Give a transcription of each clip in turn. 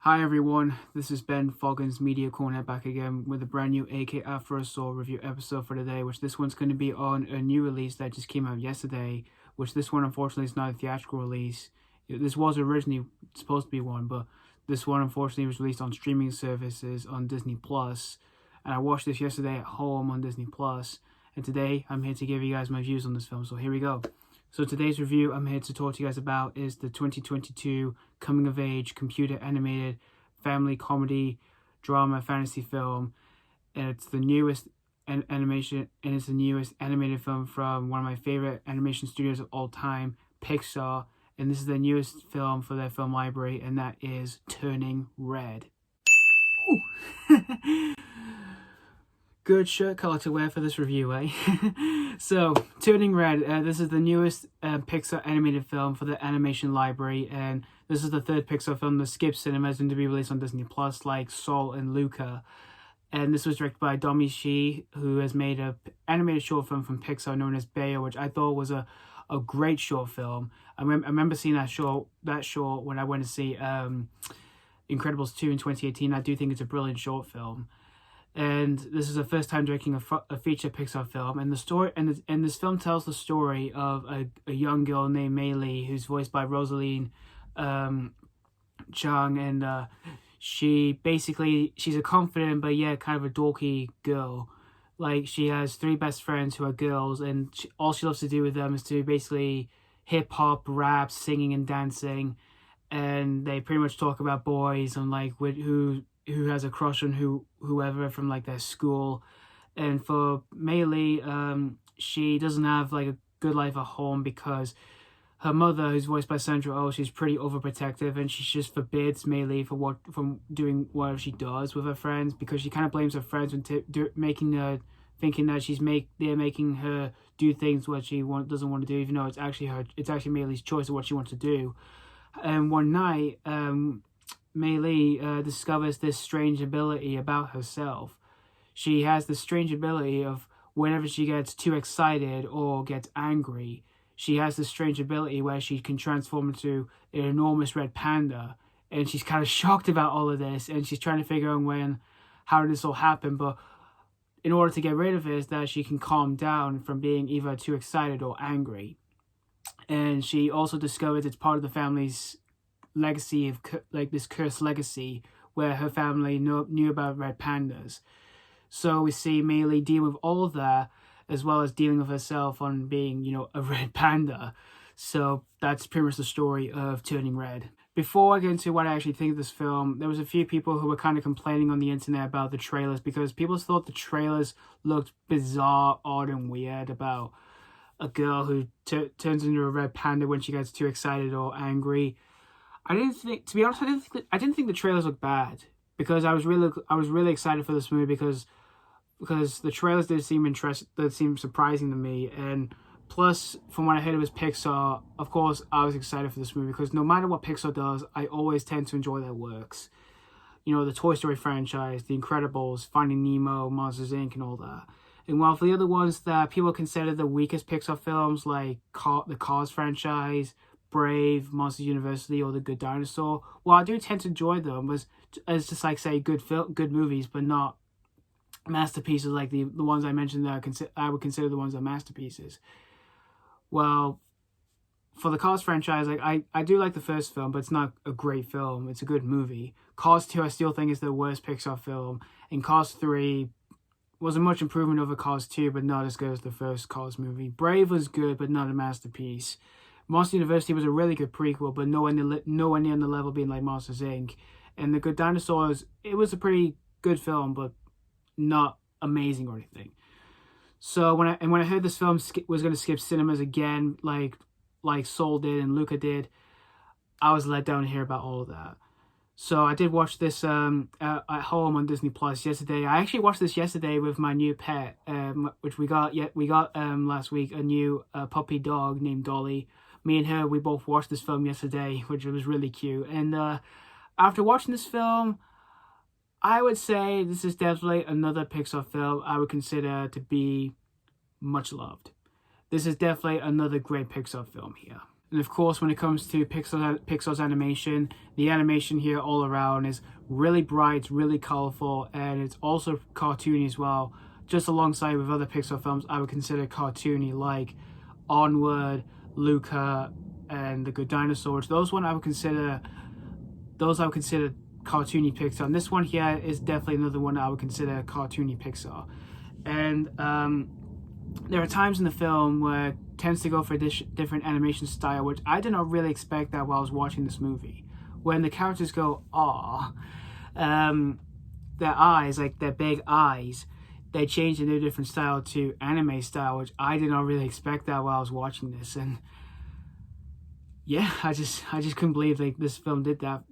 Hi everyone, this is Ben Foggin's Media Corner back again with a brand new AK After a Soul review episode for today, which this one's going to be on a new release that just came out yesterday, which this one unfortunately is not a theatrical release. This was originally supposed to be one, but this one unfortunately was released on streaming services on Disney Plus, and I watched this yesterday at home on Disney Plus, and today I'm here to give you guys my views on this film, so here we go. So today's review I'm here to talk to you guys about is the 2022 coming-of-age, computer-animated, family comedy, drama, fantasy film. And it's the newest animation, and it's the newest animated film from one of my favorite animation studios of all time, Pixar. And this is the newest film for their film library, and that is Turning Red. Good shirt color to wear for this review, eh? So, Turning Red, this is the newest Pixar animated film for the animation library, and this is the third Pixar film that skipped cinemas and to be released on Disney Plus, like Soul and Luca. And this was directed by Domee Shi, who has made an animated short film from Pixar known as Bayo, which I thought was a great short film. I remember seeing that short when I went to see Incredibles 2 in 2018. I do think it's a brilliant short film. And this is the first time directing a feature Pixar film, and the story and this film tells the story of a young girl named Maitreyi, who's voiced by Rosalie, Chiang, and she's a confident but yet kind of a dorky girl. Like, she has three best friends who are girls, and all she loves to do with them is to basically hip hop, rap, singing, and dancing, and they pretty much talk about boys and like who has a crush on whoever from like their school. And for Maitreyi, she doesn't have like a good life at home because her mother, who's voiced by Sandra, she's pretty overprotective, and she just forbids Maitreyi from doing whatever she does with her friends, because she kind of blames her friends when thinking that they're making her do things what she doesn't want to do, even though it's actually Maitreyi's choice of what she wants to do. And one night, Maitreyi discovers this strange ability about herself. She has this strange ability of whenever she gets too excited or gets angry, she has this strange ability where she can transform into an enormous red panda. And she's kind of shocked about all of this, and she's trying to figure out how did this all happen. But in order to get rid of it, is that she can calm down from being either too excited or angry. And she also discovers it's part of the family's legacy of like this cursed legacy where her family knew about red pandas. So we see Maitreyi deal with all of that, as well as dealing with herself on being, a red panda. So that's pretty much the story of Turning Red. Before I get into what I actually think of this film, there was a few people who were kind of complaining on the internet about the trailers, because people thought the trailers looked bizarre, odd, and weird about a girl who turns into a red panda when she gets too excited or angry. To be honest, I didn't think the trailers looked bad, because I was really excited for this movie because the trailers did seem surprising to me, and plus from what I heard it was Pixar. Of course, I was excited for this movie because no matter what Pixar does, I always tend to enjoy their works. The Toy Story franchise, The Incredibles, Finding Nemo, Monsters Inc., and all that. And while for the other ones that people consider the weakest Pixar films, like the Cars franchise, Brave, Monsters University, or The Good Dinosaur, well, I do tend to enjoy them as just like, say, good movies, but not masterpieces like the ones I mentioned that I would consider the ones that are masterpieces. Well, for the Cars franchise, like I do like the first film, but it's not a great film. It's a good movie. Cars 2 I still think is the worst Pixar film, and Cars 3 was a much improvement over Cars 2, but not as good as the first Cars movie. Brave was good, but not a masterpiece. Monster University was a really good prequel, but nowhere near on the level being like Monsters Inc. And The Good Dinosaurs, it was a pretty good film, but not amazing or anything. So when I heard this film was going to skip cinemas again, like Soul did and Luca did, I was let down to hear about all of that. So I did watch this at home on Disney Plus yesterday. I actually watched this yesterday with my new pet, which we got last week, a new puppy dog named Dolly. Me and her, we both watched this film yesterday, which was really cute. And after watching this film, I would say this is definitely another Pixar film I would consider to be much loved. This is definitely another great Pixar film here. And of course, when it comes to Pixar's animation, the animation here all around is really bright, really colorful, and it's also cartoony as well. Just alongside with other Pixar films I would consider cartoony, like Onward, Luca, and The Good Dinosaur. Those I would consider cartoony Pixar. And this one here is definitely another one I would consider cartoony Pixar. And there are times in the film where it tends to go for a different animation style, which I did not really expect that while I was watching this movie. When the characters go, "aw," their eyes, like their big eyes, they change into a different style to anime style, which I did not really expect that while I was watching this. And yeah, I just couldn't believe like this film did that.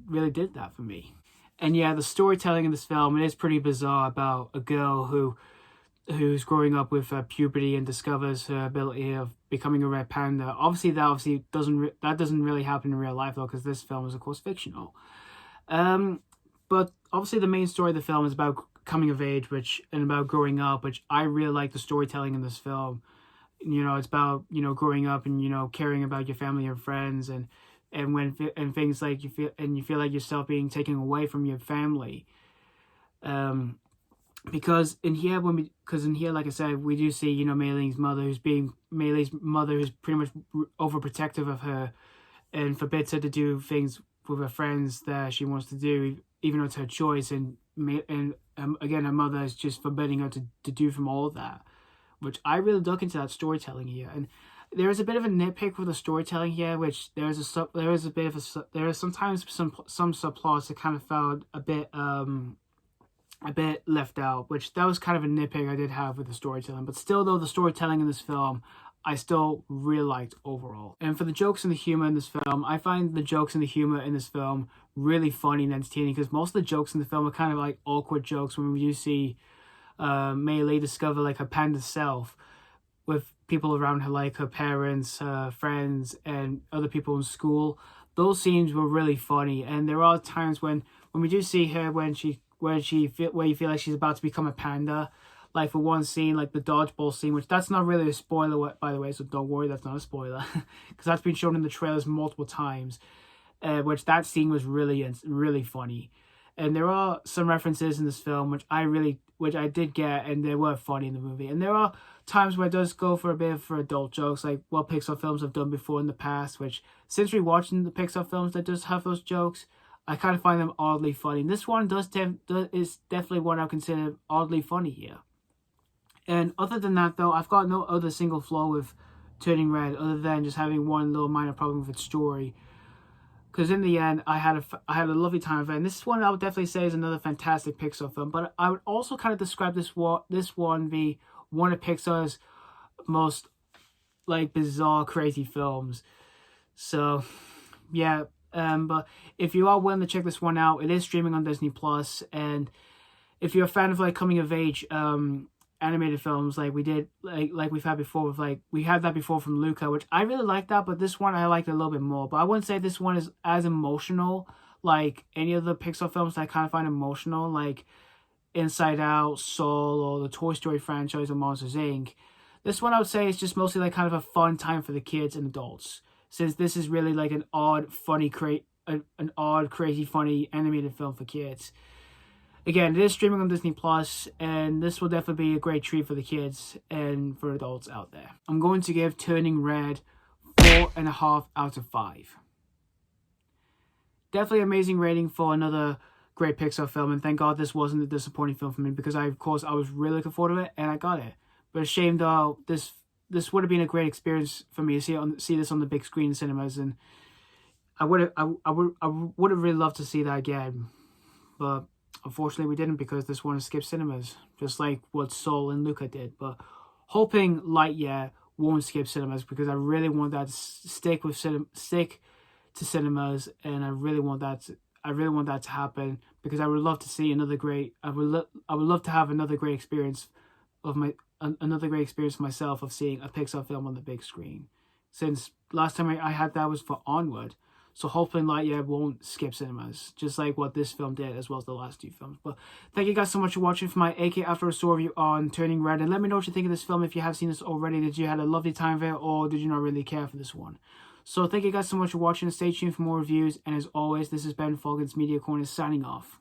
Really did that for me. And yeah, the storytelling in this film, it is pretty bizarre about a girl who's growing up with puberty and discovers her ability of becoming a red panda. Obviously doesn't really happen in real life though, because this film is of course fictional. But obviously the main story of the film is about coming of age, and about growing up, which I really like the storytelling in this film. It's about growing up and caring about your family and friends, and things like you feel like yourself being taken away from your family. Because in here, like I said, we do see, Mei-Ling's mother, who's pretty much overprotective of her and forbids her to do things with her friends that she wants to do, even though it's her choice. And again, her mother is just forbidding her to do from all of that, which I really look into that storytelling here. And there is a bit of a nitpick with the storytelling here, which there are sometimes some subplots that kind of felt a bit left out, which that was kind of a nitpick I did have with the storytelling. But still, though, the storytelling in this film, I still really liked overall. And for the jokes and the humor in this film, I find the jokes and the humor in this film really funny and entertaining, because most of the jokes in the film are kind of like awkward jokes when we do see Mei-Li discover like her panda self with people around her, like her parents, her friends, and other people in school. Those scenes were really funny, and there are times when we do see her where you feel like she's about to become a panda. Like for one scene, like the dodgeball scene, which that's not really a spoiler, by the way, so don't worry, that's not a spoiler, because that's been shown in the trailers multiple times. Which that scene was really funny, and there are some references in this film which I did get, and they were funny in the movie. And there are times where it does go for a bit for adult jokes, like what Pixar films have done before in the past. Which, since rewatching the Pixar films that does have those jokes, I kind of find them oddly funny. And this one is definitely one I consider oddly funny here. And other than that, though, I've got no other single flaw with Turning Red, other than just having one little minor problem with its story. Because in the end, I had a lovely time with it. And this one I would definitely say is another fantastic Pixar film. But I would also kind of describe this one be one of Pixar's most like bizarre, crazy films. So yeah. But if you are willing to check this one out, it is streaming on Disney Plus. And if you're a fan of like coming of age animated films, like we did, like we've had before with we had that before from Luca, which I really liked that, but this one I liked a little bit more. But I wouldn't say this one is as emotional like any of the Pixar films that I kind of find emotional, like Inside Out, Soul, or the Toy Story franchise, or Monsters Inc. This one I would say is just mostly like kind of a fun time for the kids and adults, since this is really like an odd, crazy, funny animated film for kids. Again, it is streaming on Disney Plus, and this will definitely be a great treat for the kids and for adults out there. I'm going to give Turning Red 4.5 out of 5. Definitely amazing rating for another great Pixar film, and thank God this wasn't a disappointing film for me, because I was really looking forward to it, and I got it. But a shame though, this would have been a great experience for me to see this on the big screen in cinemas, and I would have really loved to see that again. But unfortunately we didn't, because this one skipped cinemas, just like what Soul and Luca did. But hoping Lightyear won't skip cinemas, because I really want that to stick to cinemas, and I really want that to happen, because I would love to see another great. I would love to have another great experience for myself of seeing a Pixar film on the big screen. Since last time I had that was for Onward. So hopefully Lightyear won't skip cinemas, just like what this film did, as well as the last two films. But thank you guys so much for watching for my AK After a Store review on Turning Red. And let me know what you think of this film if you have seen this already. Did you have a lovely time with it, or did you not really care for this one? So thank you guys so much for watching. Stay tuned for more reviews. And as always, this is Ben Falcon's Media Corner signing off.